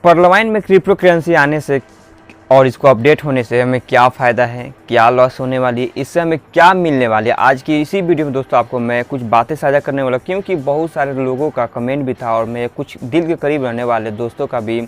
पर्लवाइन में crypto currency आने से और इसको अपडेट होने से हमें क्या फ़ायदा है, क्या लॉस होने वाली है, इससे हमें क्या मिलने वाली है, आज की इसी वीडियो में दोस्तों आपको मैं कुछ बातें साझा करने वाला, क्योंकि बहुत सारे लोगों का कमेंट भी था और मेरे कुछ दिल के करीब रहने वाले दोस्तों का भी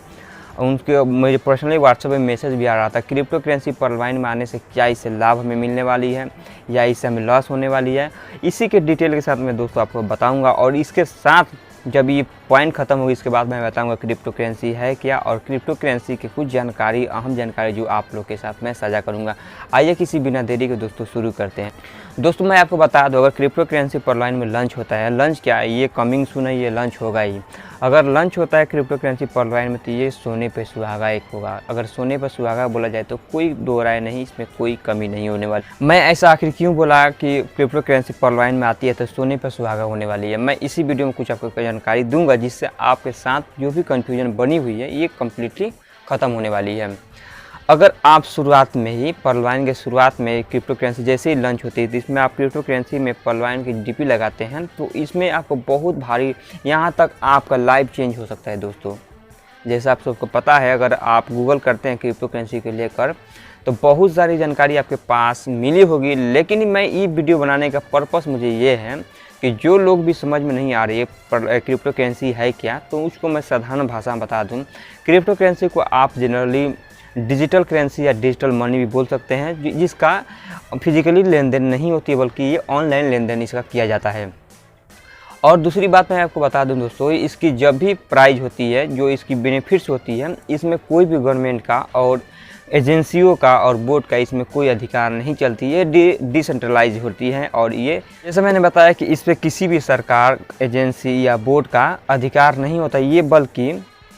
उनके मुझे पर्सनली व्हाट्सएप में मैसेज भी आ रहा था। क्रिप्टो करेंसी पर्लवाइन में आने से क्या इससे लाभ हमें मिलने वाली है या इससे हमें लॉस होने वाली है, इसी के डिटेल के साथ मैं दोस्तों आपको बताऊँगा। और इसके साथ जब ये पॉइंट खत्म होगी इसके बाद मैं बताऊंगा क्रिप्टो करेंसी है क्या और क्रिप्टो करेंसी की कुछ जानकारी, अहम जानकारी जो आप लोग के साथ मैं साझा करूंगा। आइए किसी बिना देरी के दोस्तों शुरू करते हैं। दोस्तों मैं आपको बता दूं, अगर क्रिप्टो करेंसी पर्लवाइन में लंच होता है, लंच क्या है, ये कमिंग सून है, ये लंच होगा ही। अगर लंच होता है क्रिप्टो करेंसी पर्लवाइन में तो ये सोने पे सुहागा एक होगा। अगर सोने पर सुहागा बोला जाए तो कोई दो राय नहीं, इसमें कोई कमी नहीं होने वाली। मैं ऐसा आखिर क्यों बोला कि क्रिप्टो करेंसी पर्लवाइन में आती है तो सोने पर सुहागा होने वाली है, मैं इसी वीडियो में कुछ आपको जानकारी दूंगा जिससे आपके साथ जो भी कन्फ्यूजन बनी हुई है ये कम्प्लीटली ख़त्म होने वाली है। अगर आप शुरुआत में ही पर्लवाइन के शुरुआत में क्रिप्टो करेंसी जैसे ही लंच होती है तो इसमें आप क्रिप्टो करेंसी में पर्लवाइन की डीपी लगाते हैं तो इसमें आपको बहुत भारी, यहाँ तक आपका लाइफ चेंज हो सकता है दोस्तों। जैसे आप सबको पता है, अगर आप गूगल करते हैं क्रिप्टो करेंसी को लेकर तो बहुत सारी जानकारी आपके पास मिली होगी, लेकिन मैं ये वीडियो बनाने का पर्पस मुझे ये है कि जो लोग भी समझ में नहीं आ रही है क्रिप्टो करेंसी है क्या, तो उसको मैं साधारण भाषा में बता दूं। क्रिप्टो करेंसी को आप जनरली डिजिटल करेंसी या डिजिटल मनी भी बोल सकते हैं, जिसका फिजिकली लेन देन नहीं होती है बल्कि ये ऑनलाइन लेन देन इसका किया जाता है। और दूसरी बात मैं आपको बता दूं दोस्तों, इसकी जब भी प्राइस होती है, जो इसकी बेनिफिट्स होती है, इसमें कोई भी गवर्नमेंट का और एजेंसियों का और बोर्ड का इसमें कोई अधिकार नहीं चलती है, डिसेंट्रलाइज होती है। और ये जैसे मैंने बताया कि इस पर किसी भी सरकार, एजेंसी या बोर्ड का अधिकार नहीं होता ये, बल्कि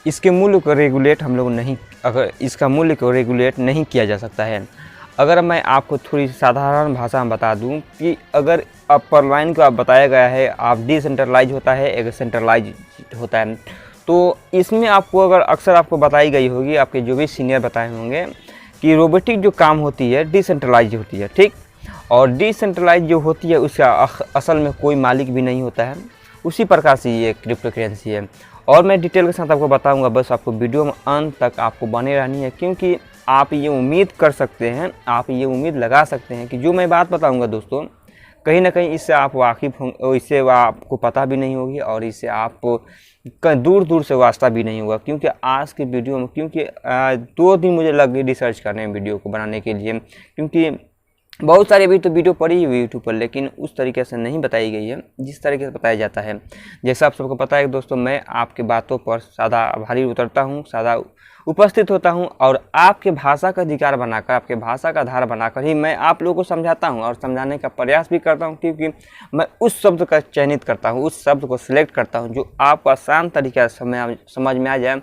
इसके मूल्य को रेगुलेट हम लोग नहीं, अगर इसका मूल्य को रेगुलेट नहीं किया जा सकता है। अगर मैं आपको थोड़ी साधारण भाषा में बता दूं कि अगर अब पर्लवाइन को आप बताया गया है आप डिसेंट्रलाइज होता है, एक सेंट्रलाइज होता है, तो इसमें आपको अगर अक्सर आपको बताई गई होगी, आपके जो भी सीनियर बताए होंगे कि रोबोटिक जो काम होती है डिसेंट्रलाइज होती है, ठीक। और डिसेंट्रलाइज जो होती है उसका असल में कोई मालिक भी नहीं होता है, उसी प्रकार से ये क्रिप्टो करेंसी है। और मैं डिटेल के साथ आपको बताऊंगा, बस आपको वीडियो में अंत तक आपको बने रहनी है, क्योंकि आप ये उम्मीद कर सकते हैं, आप ये उम्मीद लगा सकते हैं कि जो मैं बात बताऊंगा दोस्तों कहीं ना कहीं इससे आप वाकिफ़ होंगे, इससे आपको पता भी नहीं होगी और इससे आप दूर दूर से वास्ता भी नहीं होगा। क्योंकि आज की वीडियो में, क्योंकि 2 दिन मुझे लग गए रिसर्च करने में वीडियो को बनाने के लिए, क्योंकि बहुत सारी अभी तो वीडियो पड़ी हुई यूट्यूब पर, लेकिन उस तरीके से नहीं बताई गई है जिस तरीके से बताया जाता है। जैसा आप सबको पता है दोस्तों, मैं आपके बातों पर सादा आभारी उतरता हूँ, सादा उपस्थित होता हूं और आपके भाषा का अधिकार बनाकर, आपके भाषा का आधार बनाकर ही मैं आप लोगों को समझाता हूं और समझाने का प्रयास भी करता हूं, क्योंकि मैं उस शब्द का चयनित करता हूं, उस शब्द को सिलेक्ट करता हूं जो आपको आसान तरीके से समझ में आ जाए।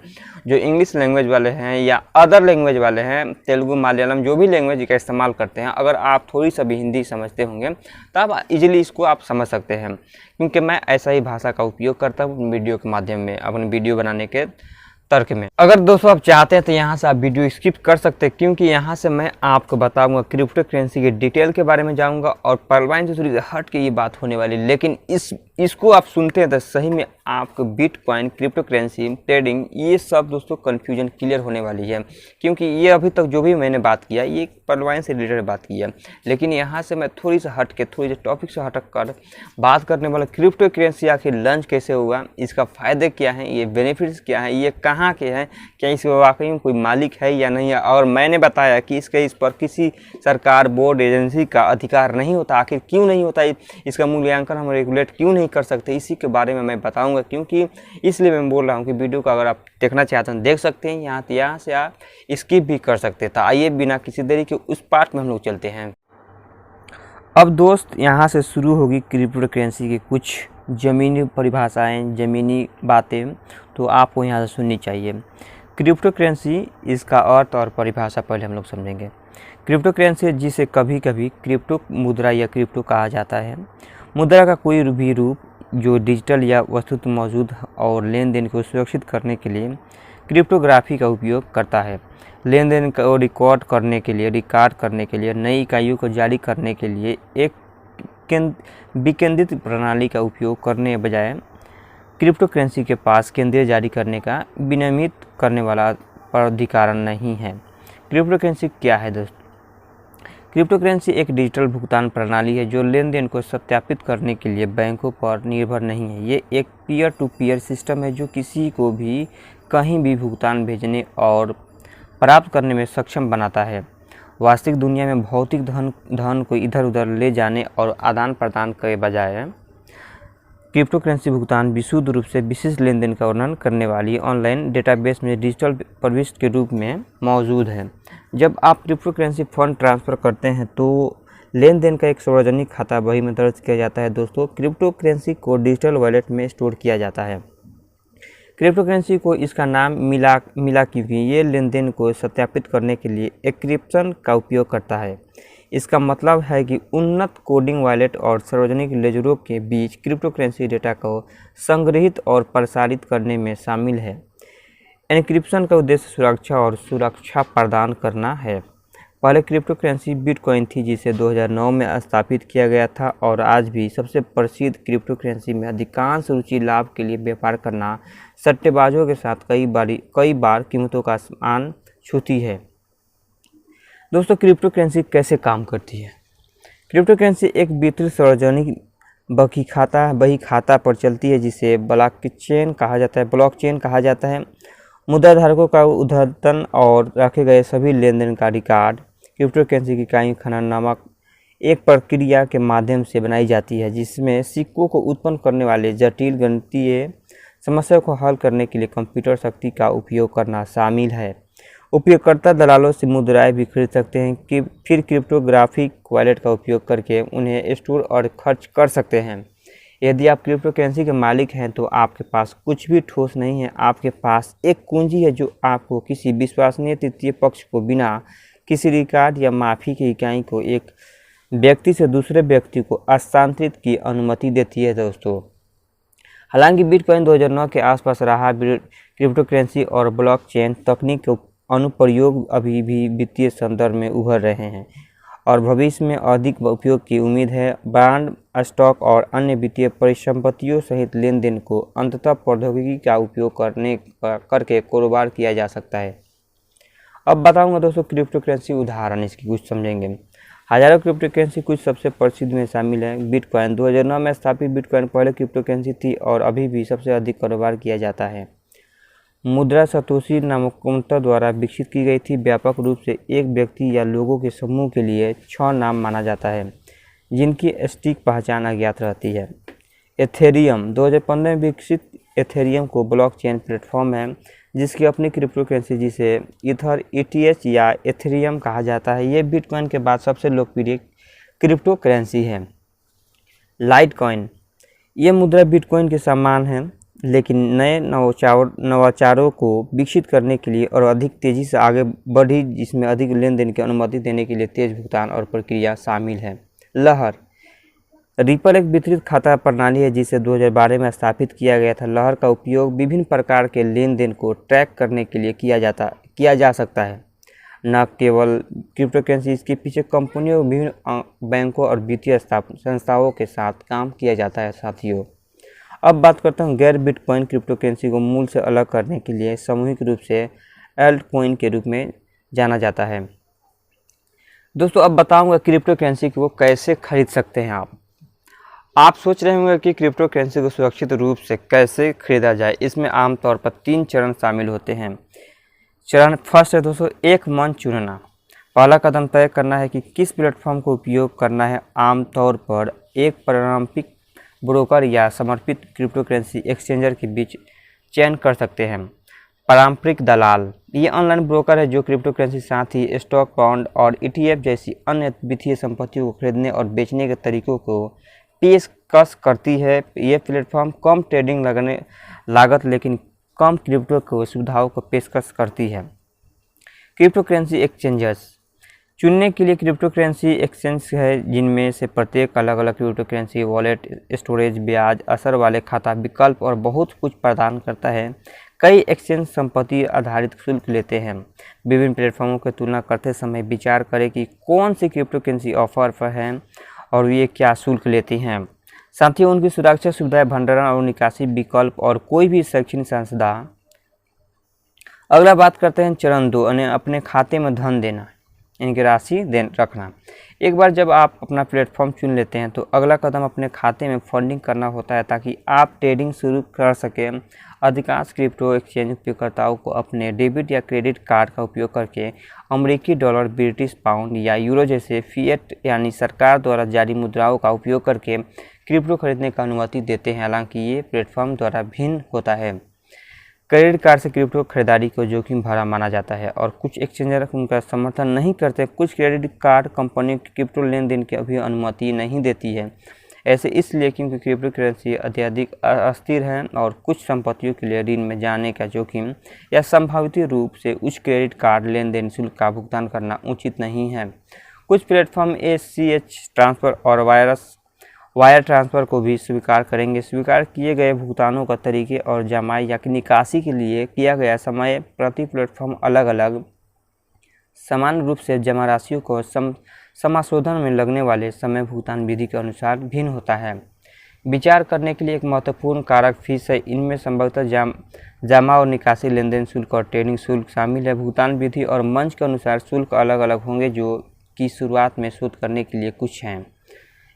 जो इंग्लिश लैंग्वेज वाले हैं या अदर लैंग्वेज वाले हैं, तेलुगु, मलयालम, जो भी लैंग्वेज का इस्तेमाल करते हैं, अगर आप थोड़ी सा भी हिंदी समझते होंगे तो आप इजीली इसको आप समझ सकते हैं, क्योंकि मैं ऐसा ही भाषा का उपयोग करता हूँ वीडियो के माध्यम में, अपने वीडियो बनाने के तर्क में। अगर दोस्तों आप चाहते हैं तो यहाँ से आप वीडियो स्किप कर सकते हैं, क्योंकि यहाँ से मैं आपको बताऊंगा क्रिप्टो करेंसी के डिटेल के बारे में जाऊंगा और पर्लवाइन से थोड़ी हट के ये बात होने वाली, लेकिन इसको आप सुनते हैं तो सही में आपको बिटकॉइन, क्रिप्टो करेंसी, ट्रेडिंग, ये सब दोस्तों कन्फ्यूजन क्लियर होने वाली है। क्योंकि ये अभी तक जो भी मैंने बात किया ये पर्लवाइन से रिलेटेड बात की है, लेकिन यहाँ से मैं थोड़ी सा हट के, थोड़ी सी टॉपिक से हटक कर बात करने वाला क्रिप्टो करेंसी आखिर लंच कैसे हुआ, इसका फ़ायदे क्या है, ये बेनिफिट्स क्या है, ये कहाँ के हैं, क्या इसके वाकई में कोई मालिक है या नहीं है। और मैंने बताया कि इस पर किसी सरकार, बोर्ड, एजेंसी का अधिकार नहीं होता। आखिर क्यों नहीं होता, इसका मूल्यांकन हम रेगुलेट क्यों नहीं कर सकते, इसी के बारे में मैं बताऊंगा। क्योंकि इसलिए मैं बोल रहा हूं कि वीडियो को अगर आप देखना चाहते हैं देख सकते हैं, यहाँ से आप स्किप भी कर सकते हैं। तो आइए बिना किसी देरी के उस पार्ट में हम लोग चलते हैं। अब दोस्त यहाँ से शुरू होगी क्रिप्टो करेंसी की कुछ ज़मीनी परिभाषाएं, ज़मीनी बातें, तो आपको यहाँ से सुननी चाहिए। क्रिप्टो करेंसी, इसका अर्थ और परिभाषा पहले हम लोग समझेंगे। क्रिप्टो करेंसी जिसे कभी कभी क्रिप्टो मुद्रा या क्रिप्टो कहा जाता है, मुद्रा का कोई भी रूप जो डिजिटल या वस्तुतः मौजूद और लेन देन को सुरक्षित करने के लिए क्रिप्टोग्राफी का उपयोग करता है। लेन देन को रिकॉर्ड करने के लिए, नई इकाइयों को जारी करने के लिए एक विकेंद्रित प्रणाली का उपयोग करने बजाय क्रिप्टो करेंसी के पास केंद्रीय जारी करने का विनियमित करने वाला प्राधिकरण नहीं है। क्रिप्टो करेंसी क्या है दोस्तों? क्रिप्टो करेंसी एक डिजिटल भुगतान प्रणाली है जो लेन देन को सत्यापित करने के लिए बैंकों पर निर्भर नहीं है। ये एक पीयर टू पीयर सिस्टम है जो किसी को भी कहीं भी भुगतान भेजने और प्राप्त करने में सक्षम बनाता है। वास्तविक दुनिया में भौतिक धन को इधर उधर ले जाने और आदान प्रदान के बजाय क्रिप्टो करेंसी भुगतान विशुद्ध रूप से विशिष्ट लेन देन का वर्णन करने वाली ऑनलाइन डेटाबेस में डिजिटल प्रविष्टि के रूप में मौजूद है। जब आप क्रिप्टो करेंसी फंड ट्रांसफ़र करते हैं तो लेन देन का एक सार्वजनिक खाता बही में दर्ज किया जाता है। दोस्तों, क्रिप्टो करेंसी को डिजिटल वॉलेट में स्टोर किया जाता है। क्रिप्टो करेंसी को इसका नाम मिला क्योंकि ये लेन देन को सत्यापित करने के लिए एन्क्रिप्शन का उपयोग करता है। इसका मतलब है कि उन्नत कोडिंग वॉलेट और सार्वजनिक लेजरों के बीच क्रिप्टो करेंसी डेटा को संग्रहित और प्रसारित करने में शामिल है। एन्क्रिप्शन का उद्देश्य सुरक्षा प्रदान करना है। पहले क्रिप्टो करेंसी बिटकॉइन थी जिसे 2009 में स्थापित किया गया था और आज भी सबसे प्रसिद्ध क्रिप्टो करेंसी में अधिकांश रुचि लाभ के लिए व्यापार करना सट्टेबाजों के साथ कई बार कीमतों का आसमान छूती है। दोस्तों, क्रिप्टो करेंसी कैसे काम करती है? क्रिप्टो करेंसी एक वितरित सार्वजनिक बही खाता पर चलती है जिसे ब्लॉकचेन कहा जाता है। मुद्रा धारकों का उद्यतन और रखे गए सभी लेन देन का रिकॉर्ड क्रिप्टो करेंसी की इकाई खनन नामक एक प्रक्रिया के माध्यम से बनाई जाती है जिसमें सिक्कों को उत्पन्न करने वाले जटिल गणितीय समस्या को हल करने के लिए कंप्यूटर शक्ति का उपयोग करना शामिल है। उपयोगकर्ता दलालों से मुद्राएं भी खरीद सकते हैं कि फिर क्रिप्टोग्राफिक वॉलेट का उपयोग करके उन्हें स्टोर और खर्च कर सकते हैं। यदि आप क्रिप्टो करेंसी के मालिक हैं तो आपके पास कुछ भी ठोस नहीं है। आपके पास एक कुंजी है जो आपको किसी विश्वसनीय तृतीय पक्ष को बिना किसी रिकॉर्ड या माफी की इकाई को एक व्यक्ति से दूसरे व्यक्ति को हस्तांतरित की अनुमति देती है। दोस्तों, हालांकि बिटकॉइन 2009 के आसपास रहा क्रिप्टो करेंसी और ब्लॉकचेन तकनीक के अनुप्रयोग अभी भी वित्तीय संदर्भ में उभर रहे हैं और भविष्य में अधिक उपयोग की उम्मीद है। बॉन्ड, स्टॉक और अन्य वित्तीय परिसंपत्तियों सहित लेन देन को अंततः प्रौद्योगिकी का उपयोग करके कारोबार किया जा सकता है। अब बताऊंगा दोस्तों क्रिप्टो करेंसी उदाहरण, इसकी कुछ समझेंगे। हजारों क्रिप्टो करेंसी कुछ सबसे प्रसिद्ध में शामिल है। बिटकॉइन 2009 में स्थापित बिटकॉइन पहले क्रिप्टो करेंसी थी और अभी भी सबसे अधिक कारोबार किया जाता है। मुद्रा सतोशी नामकों द्वारा विकसित की गई थी। व्यापक रूप से एक व्यक्ति या लोगों के समूह के लिए 6 नाम माना जाता है जिनकी सटीक पहचान अज्ञात रहती है। एथेरियम 2015 में विकसित एथेरियम को ब्लॉकचेन प्लेटफॉर्म है जिसकी अपनी क्रिप्टो करेंसी जिसे ईथर ETH या एथेरियम कहा जाता है। ये बिटकॉइन के बाद सबसे लोकप्रिय क्रिप्टो करेंसी है। लाइटकॉइन, ये मुद्रा बिटकॉइन के समान है लेकिन नए नवाचारों को विकसित करने के लिए और अधिक तेज़ी से आगे बढ़ी जिसमें अधिक लेन देन की अनुमति देने के लिए तेज भुगतान और प्रक्रिया शामिल है। लहर, रिपल एक वितरित खाता प्रणाली है जिसे 2012 में स्थापित किया गया था। लहर का उपयोग विभिन्न प्रकार के लेन देन को ट्रैक करने के लिए किया जा सकता है। न केवल क्रिप्टो करेंसी, इसके पीछे कंपनियों, विभिन्न बैंकों और वित्तीय संस्थाओं के साथ काम किया जाता है। साथियों, अब बात करता हूँ गैर बिटकॉइन क्रिप्टो करेंसी को मूल से अलग करने के लिए सामूहिक रूप से एल्ट कॉइन के रूप में जाना जाता है। दोस्तों, अब बताऊंगा क्रिप्टो करेंसी को कैसे खरीद सकते हैं आप सोच रहे होंगे कि क्रिप्टो करेंसी को सुरक्षित रूप से कैसे खरीदा जाए। इसमें आमतौर पर 3 चरण शामिल होते हैं। चरण फर्स्ट है दोस्तों, एक मंच चुनना। पहला कदम तय करना है कि किस प्लेटफॉर्म को उपयोग करना है। आमतौर पर एक पारंपरिक ब्रोकर या समर्पित क्रिप्टो करेंसी एक्सचेंजर के बीच चयन कर सकते हैं। पारंपरिक दलाल, ये ऑनलाइन ब्रोकर है जो क्रिप्टो करेंसी साथ ही स्टॉक, बॉन्ड और ETF जैसी अन्य वित्तीय संपत्तियों को खरीदने और बेचने के तरीकों को पेशकश करती है। ये प्लेटफॉर्म कम ट्रेडिंग लागत लेकिन कम क्रिप्टो को सुविधाओं को पेशकश करती है। क्रिप्टो करेंसी एक्सचेंजर्स चुनने के लिए क्रिप्टो करेंसी एक्सचेंज है जिनमें से प्रत्येक अलग अलग क्रिप्टो करेंसी वॉलेट, स्टोरेज, ब्याज असर वाले खाता विकल्प और बहुत कुछ प्रदान करता है। कई एक्सचेंज संपत्ति आधारित शुल्क लेते हैं। विभिन्न प्लेटफॉर्मों की तुलना करते समय विचार करें कि कौन सी क्रिप्टो करेंसी ऑफर पर है और ये क्या शुल्क लेती हैं। साथ ही उनकी सुरक्षा सुविधाएं, भंडारण और निकासी विकल्प और कोई भी शैक्षणिक संस्था। अगला बात करते हैं चरण 2 यानी अपने खाते में धन देना, इनकी राशि रखना। एक बार जब आप अपना प्लेटफॉर्म चुन लेते हैं तो अगला कदम अपने खाते में फंडिंग करना होता है ताकि आप ट्रेडिंग शुरू कर सकें। अधिकांश क्रिप्टो एक्सचेंज उपयोगकर्ताओं को अपने डेबिट या क्रेडिट कार्ड का उपयोग करके अमेरिकी डॉलर, ब्रिटिश पाउंड या यूरो जैसे फिएट यानी सरकार द्वारा जारी मुद्राओं का उपयोग करके क्रिप्टो खरीदने की अनुमति देते हैं। हालांकि ये प्लेटफॉर्म द्वारा भिन्न होता है। क्रेडिट कार्ड से क्रिप्टो खरीदारी को जोखिम भरा माना जाता है और कुछ एक्सचेंजर उनका समर्थन नहीं करते। कुछ क्रेडिट कार्ड कंपनी क्रिप्टो लेन देन की अभी अनुमति नहीं देती है, ऐसे इसलिए क्योंकि क्रिप्टो करेंसी अत्यधिक अस्थिर है और कुछ संपत्तियों के लिए ऋण में जाने का जोखिम या संभावित रूप से उच्च क्रेडिट कार्ड लेन देन शुल्क का भुगतान करना उचित नहीं है। कुछ प्लेटफॉर्म ACH ट्रांसफ़र और वायर ट्रांसफ़र को भी स्वीकार करेंगे। स्वीकार किए गए भुगतानों का तरीके और जमाई या निकासी के लिए किया गया समय प्रति प्लेटफॉर्म अलग अलग। समान रूप से जमा राशियों को समाशोधन में लगने वाले समय भुगतान विधि के अनुसार भिन्न होता है। विचार करने के लिए एक महत्वपूर्ण कारक फीस है। इनमें संभवतः जमा और निकासी, लेन देन शुल्क और ट्रेडिंग शुल्क शामिल है। भुगतान विधि और मंच के अनुसार शुल्क अलग अलग होंगे, जो कि शुरुआत में शोध करने के लिए कुछ हैं।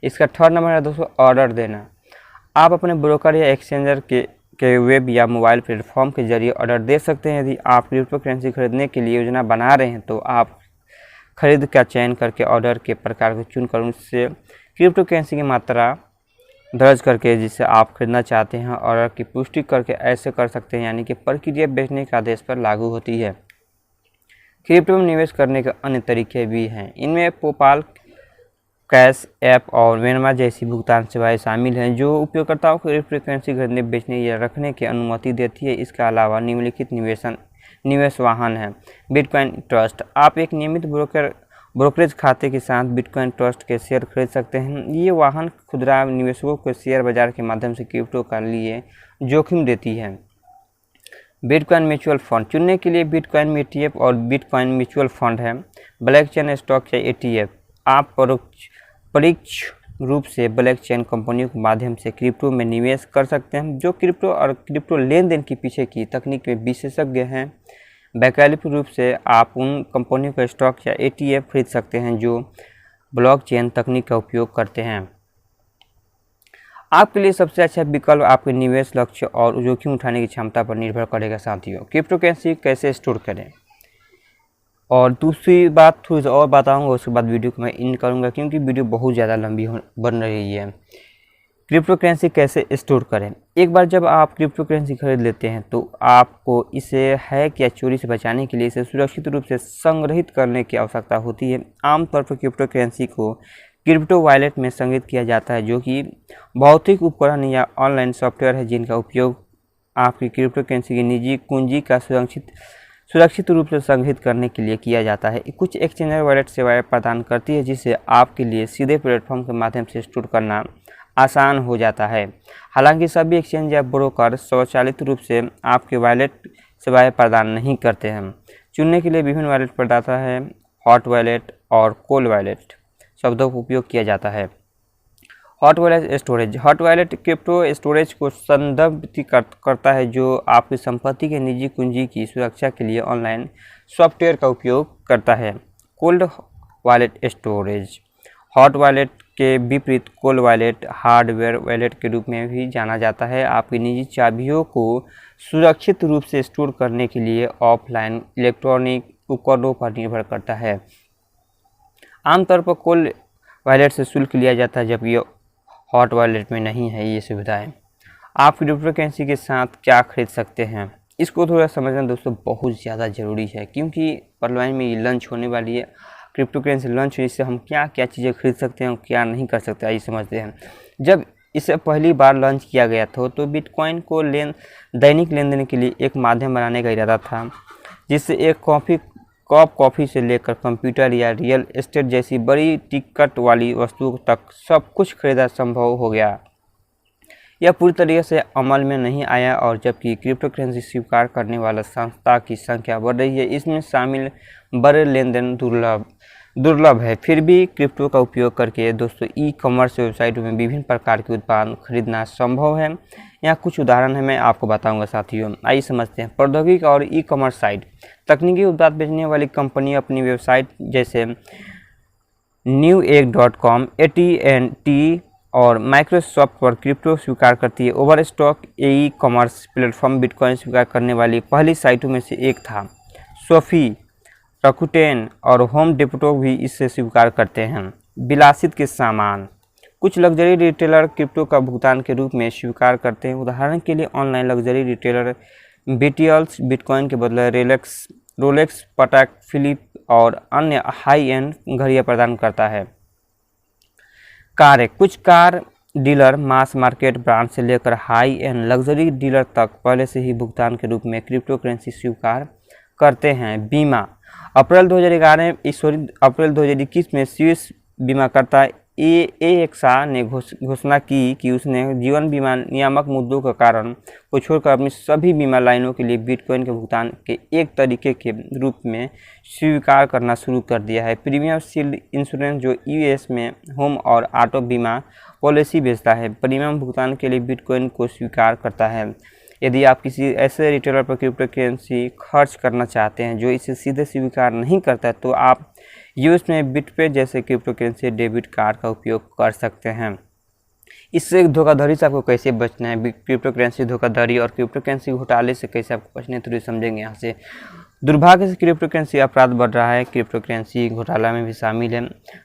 इसका थर्ड नंबर है दोस्तों ऑर्डर देना। आप अपने ब्रोकर या एक्सचेंजर के वेब या मोबाइल प्लेटफॉर्म के जरिए ऑर्डर दे सकते हैं। यदि आप क्रिप्टो करेंसी खरीदने के लिए योजना बना रहे हैं तो आप खरीद का चयन करके ऑर्डर के प्रकार को चुनकर उससे क्रिप्टो करेंसी की मात्रा दर्ज करके जिसे आप खरीदना चाहते हैं ऑर्डर की पुष्टि करके ऐसे कर सकते हैं, यानी कि प्रक्रिया बेचने के आदेश पर लागू होती है। क्रिप्टो में निवेश करने के अन्य तरीके भी हैं। इनमें पेपाल, कैश ऐप और वेनमा जैसी भुगतान सेवाएं शामिल हैं जो उपयोगकर्ताओं को क्रिप्टो करेंसी खरीदने, बेचने या रखने की अनुमति देती है। इसके अलावा निम्नलिखित निवेश वाहन है। Bitcoin trust. आप एक नियमित ब्रोकरेज खाते के साथ बिटकॉइन ट्रस्ट के शेयर खरीद सकते हैं। ये वाहन खुदरा निवेशकों को शेयर बाजार के माध्यम से क्रिप्टो के लिए जोखिम देती है। Bitcoin mutual fund. चुनने के लिए बिटकॉइन ETF और बिटकॉइन म्यूचुअल फंड है। ब्लॉकचेन स्टॉक या ETF। आप परोक्ष रूप से ब्लॉकचेन कंपनियों के माध्यम से क्रिप्टो में निवेश कर सकते हैं जो क्रिप्टो और क्रिप्टो लेन देन के पीछे की तकनीक में विशेषज्ञ हैं। वैकल्पिक रूप से आप उन कंपनियों का स्टॉक या ETF खरीद सकते हैं जो ब्लॉकचेन तकनीक का उपयोग करते हैं। आपके लिए सबसे अच्छा विकल्प आपके निवेश लक्ष्य और जोखिम उठाने की क्षमता पर निर्भर करेगा। साथियों, क्रिप्टो करेंसी कैसे स्टोर करें और दूसरी बात थोड़ी सी और बताऊंगा, उसके बाद वीडियो को मैं इन करूंगा क्योंकि वीडियो बहुत ज़्यादा लंबी बन रही है। क्रिप्टो करेंसी कैसे स्टोर करें। एक बार जब आप क्रिप्टो करेंसी खरीद लेते हैं तो आपको इसे हैक या चोरी से बचाने के लिए इसे सुरक्षित रूप से संग्रहित करने की आवश्यकता होती है। आमतौर पर क्रिप्टो करेंसी को क्रिप्टो वॉलेट में संग्रहित किया जाता है, जो कि भौतिक उपकरण या ऑनलाइन सॉफ्टवेयर है जिनका उपयोग आपकी क्रिप्टो करेंसी की निजी कुंजी का सुरक्षित रूप से संग्रहित करने के लिए किया जाता है। कुछ एक्सचेंजर वॉलेट सेवाएं प्रदान करती है जिससे आपके लिए सीधे प्लेटफॉर्म के माध्यम से स्टोर करना आसान हो जाता है। हालांकि सभी एक्सचेंज या ब्रोकर स्वचालित रूप से आपके वॉलेट सेवाएं प्रदान नहीं करते हैं। चुनने के लिए विभिन्न वॉलेट प्रदाता है। हॉट वॉलेट और कोल्ड वॉलेट शब्दों का उपयोग किया जाता है। Hot wallet storage. Hot wallet crypto storage को संदर्भित करता है जो आपकी संपत्ति के निजी कुंजी की सुरक्षा के लिए ऑनलाइन सॉफ्टवेयर का उपयोग करता है। Cold wallet storage. Hot wallet के विपरीत कोल्ड वॉलेट हार्डवेयर वॉलेट के रूप में भी जाना जाता है। आपकी निजी चाबियों को सुरक्षित रूप से स्टोर करने के लिए ऑफलाइन इलेक्ट्रॉनिक उपकरणों पर निर्भर करता है। आमतौर पर कोल्ड वॉलेट से शुल्क लिया जाता है जबकि हॉट वॉलेट में नहीं है ये सुविधाएं। आप क्रिप्टो करेंसी के साथ क्या खरीद सकते हैं, इसको थोड़ा समझना दोस्तों बहुत ज़्यादा ज़रूरी है क्योंकि परलवाइन में ये लॉन्च होने वाली है। क्रिप्टो करेंसी लॉन्च हुई, इससे हम क्या क्या चीज़ें खरीद सकते हैं और क्या नहीं कर सकते आइए समझते हैं। जब इसे पहली बार लॉन्च किया गया था तो बिटकॉइन को दैनिक लेन देन के लिए एक माध्यम बनाने का इरादा था, जिससे एक कप कॉफ़ी से लेकर कंप्यूटर या रियल एस्टेट जैसी बड़ी टिकट वाली वस्तुओं तक सब कुछ खरीदा संभव हो गया। यह पूरी तरीके से अमल में नहीं आया और जबकि क्रिप्टो करेंसी स्वीकार करने वाला संस्था की संख्या बढ़ रही है, इसमें शामिल बड़े लेन देन दुर्लभ दुर्लभ है। फिर भी क्रिप्टो का उपयोग करके दोस्तों ई कॉमर्स वेबसाइटों में विभिन्न प्रकार के उत्पाद खरीदना संभव है। यहाँ कुछ उदाहरण है मैं आपको बताऊंगा साथियों। आइए समझते हैं। प्रौद्योगिकी और ई कॉमर्स साइट। तकनीकी उत्पाद बेचने वाली कंपनी अपनी वेबसाइट जैसे newegg.com, AT&T और माइक्रोसॉफ्ट पर क्रिप्टो स्वीकार करती है। Overstock e commerce platform bitcoin स्वीकार करने वाली पहली साइटों में से एक था। सोफी, रकुटेन और होम डेपोटो भी इससे स्वीकार करते हैं। विलासित के सामान। कुछ लग्जरी रिटेलर क्रिप्टो का भुगतान के रूप में स्वीकार करते हैं। उदाहरण के लिए ऑनलाइन लग्जरी रिटेलर बीटीएल्स बिटकॉइन के बदले रोलेक्स, पटाक फिलिप और अन्य हाई एंड घड़ियां प्रदान करता है। कारें। कुछ car dealer mass market brand से लेकर हाई एंड लग्जरी डीलर तक पहले से ही भुगतान के रूप में क्रिप्टो करेंसी स्वीकार करते हैं। बीमा। अप्रैल 2021 में स्विस बीमाकर्ता एएक्सा ने घोषणा की कि उसने जीवन बीमा नियामक मुद्दों के कारण को छोड़कर अपनी सभी बीमा लाइनों के लिए बिटकॉइन के भुगतान के एक तरीके के रूप में स्वीकार करना शुरू कर दिया है। प्रीमियम शील्ड इंश्योरेंस, जो यूएस में होम और ऑटो बीमा पॉलिसी बेचता है, प्रीमियम भुगतान के लिए बिटकॉइन को स्वीकार करता है। यदि आप किसी ऐसे रिटेलर पर क्रिप्टो करेंसी खर्च करना चाहते हैं जो इसे सीधे स्वीकार नहीं करता है, तो आप यूएस में बिटपे जैसे क्रिप्टो करेंसी डेबिट कार्ड का उपयोग कर सकते हैं। इससे धोखाधड़ी से आपको कैसे बचना है, क्रिप्टो करेंसी धोखाधड़ी और क्रिप्टो करेंसी घोटाले से कैसे आपको बचना है, थोड़ी समझेंगे यहाँ से। दुर्भाग्य से क्रिप्टो करेंसी अपराध बढ़ रहा है। क्रिप्टो करेंसी घोटाला में भी शामिल है।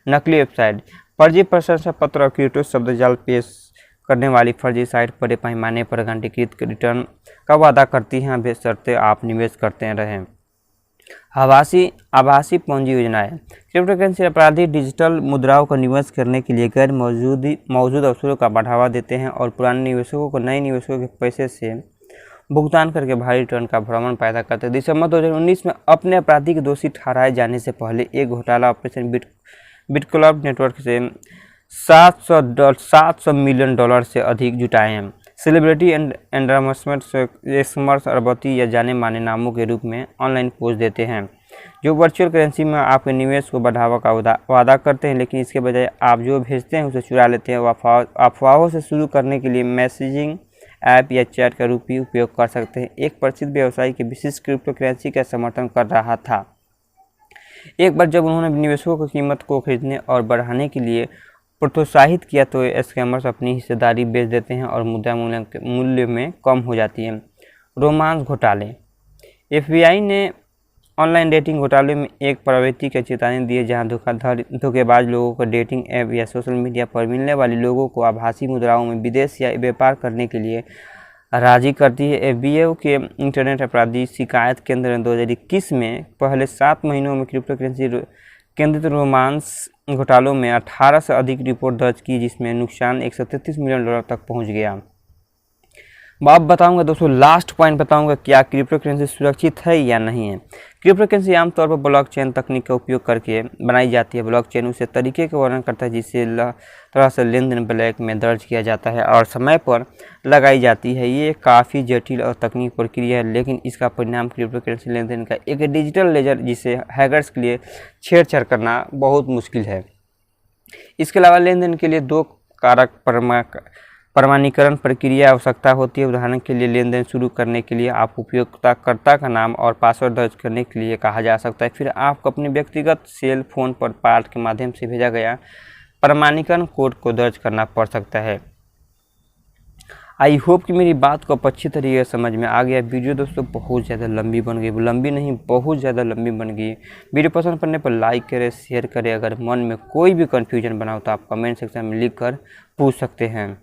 नकली वेबसाइट। फर्जी प्रशंसा पत्र और क्रिप्टो शब्दजाल पेश करने वाली फर्जी साइट बड़े पैमाने पर घंटीकृत रिटर्न का वादा करती हैं, बशर्ते आप निवेश करते रहें। आभासी पूंजी योजनाएं। क्रिप्टो करेंसी अपराधी डिजिटल मुद्राओं का निवेश करने के लिए गैर मौजूद अवसरों का बढ़ावा देते हैं और पुराने निवेशकों को नए निवेशकों के पैसे से भुगतान करके भारी रिटर्न का भ्रमण पैदा करते हैं। दिसंबर 2019 में अपने अपराधी के दोषी ठहराए जाने से पहले एक घोटाला ऑपरेशन बिटक्लब नेटवर्क से $700 मिलियन से अधिक जुटाए हैं। सेलिब्रिटी एंडरमेंट अरबती या जाने माने नामों के रूप में ऑनलाइन पोस्ट देते हैं जो वर्चुअल करेंसी में आपके निवेश को बढ़ावा का वादा करते हैं, लेकिन इसके बजाय आप जो भेजते हैं उसे चुरा लेते हैं। अफवाहों से शुरू करने के लिए मैसेजिंग ऐप या चैट का रूप ही उपयोग कर सकते हैं। एक प्रसिद्ध व्यवसायी के विशिष्ट क्रिप्टो करेंसी का समर्थन कर रहा था। एक बार जब उन्होंने निवेशकों की कीमत को खरीदने और बढ़ाने के लिए प्रोत्साहित किया तो स्कैमर्स अपनी हिस्सेदारी बेच देते हैं और मुद्रा मूल्य में कम हो जाती है। रोमांस घोटाले। एफबीआई ने ऑनलाइन डेटिंग घोटाले में एक प्रवृत्ति की चेतावनी दी है, जहां धोखेबाज लोगों को डेटिंग ऐप या सोशल मीडिया पर मिलने वाले लोगों को आभासी मुद्राओं में विदेश या व्यापार करने के लिए राजी करती है। एफबीआई के इंटरनेट अपराधी शिकायत केंद्र ने 2021 में पहले 7 महीनों में क्रिप्टो करेंसी केंद्रित रोमांस घोटालों में 18 से अधिक रिपोर्ट दर्ज की, जिसमें नुकसान $133 मिलियन तक पहुंच गया। अब बताऊंगा दोस्तों, लास्ट पॉइंट बताऊंगा, क्या क्रिप्टो करेंसी सुरक्षित है या नहीं है। क्रिप्टो करेंसी आमतौर पर ब्लॉकचेन तकनीक का उपयोग करके बनाई जाती है। ब्लॉकचेन उसे तरीके का वर्णन करता है जिससे तरह से लेन देन ब्लॉक में दर्ज किया जाता है और समय पर लगाई जाती है। ये काफ़ी जटिल और तकनीक प्रक्रिया है, लेकिन इसका परिणाम क्रिप्टो करेंसी लेन देन का एक डिजिटल लेजर जिसे हैकर्स के लिए छेड़छाड़ करना बहुत मुश्किल है। इसके अलावा लेन देन के लिए 2 कारक प्रमाणीकरण प्रक्रिया आवश्यकता होती है। उदाहरण के लिए, लेन देन शुरू करने के लिए आप उपयोगकर्ता का नाम और पासवर्ड दर्ज करने के लिए कहा जा सकता है। फिर आपको अपने व्यक्तिगत सेल फोन पर पाठ के माध्यम से भेजा गया प्रमाणीकरण कोड को दर्ज करना पड़ सकता है। आई होप कि मेरी बात को अच्छी तरीके से समझ में आ गया। वीडियो दोस्तों बहुत ज़्यादा लंबी बन गई, लंबी नहीं बहुत ज़्यादा लंबी बन गई। वीडियो पसंद पड़ने पर लाइक करें, शेयर करें। अगर मन में कोई भी कन्फ्यूजन बना हो तो आप कमेंट सेक्शन में लिख कर पूछ सकते हैं।